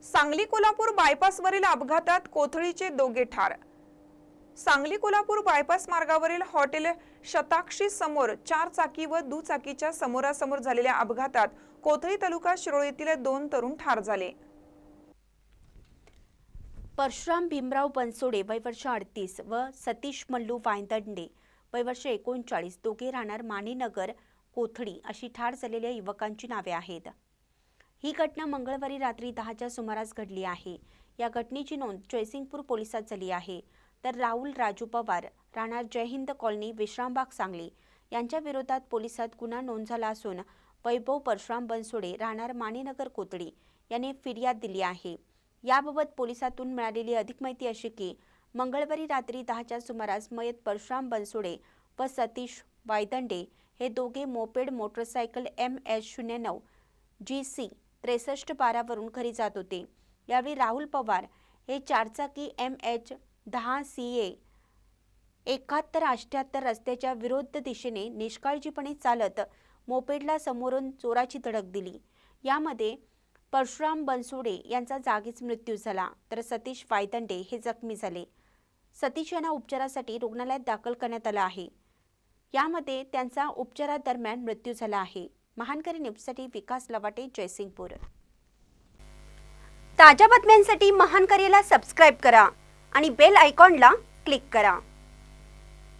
सांगली कोल्हापूर बायपासवरील अपघातात कोथळीचे दोघे ठार। सांगली कोल्हापूर बायपास मार्गावरील हॉटेल शताक्षी समोर 4 चाकी व दुचाकीच्या समोरासमोर झालेल्या अपघातात कोथळी तालुका शिरोळ येथील 2 तरुण ठार झाले। परशुराम भीमराव बनसोडे वय वर्ष 38 व सतीश मल्लू वायदंडे वय वर्ष 39 दोघे राहणार माणीनगर कोथळी अशी ठार झालेल्या युवकांची नावे आहेत। ही घटना मंगळवारी रात्री 10च्या सुमारास घडली आहे। या घटनेची नोंद जयसिंगपूर पोलिसात झाली आहे। तर राहुल राजू पवार राहणार जयहिंद कॉलनी विश्रामबाग सांगली यांच्या विरोधात पोलिसात गुन्हा नोंद झाला असून वैभव परशुराम बनसोडे राहणार माणीनगर कोथळी यांनी फिर्याद दिली आहे। याबाबत पोलिसातून मिळालेली अधिक माहिती अशी की मंगळवारी रात्री 10च्या सुमारास मयत परशुराम बनसोडे व सतीश वायदंडे हे दोघे मोपेड मोटरसायकल MS09 GC 6312 वरून घरी जात होते। यावेळी राहुल पवार हे चारचाकी MH10 CA 7178 रस्त्याच्या विरुद्ध दिशेने निष्काळजीपणे चालत मोपेडला समोरून जोराची धडक दिली। यामध्ये परशुराम बनसोडे यांचा जागीच मृत्यू झाला तर सतीश वायदंडे हे जखमी झाले। सतीश यांना उपचारासाठी रुग्णालयात दाखल करण्यात आले आहे। यामध्ये त्यांचा उपचारादरम्यान मृत्यू झाला आहे। महानकरी न्यूजसाठी विकास लवाटे, जयसिंगपूर। ताज्या बातम्यांसाठी महानकरीला सबस्क्राइब करा आणि बेल आयकॉनला क्लिक करा।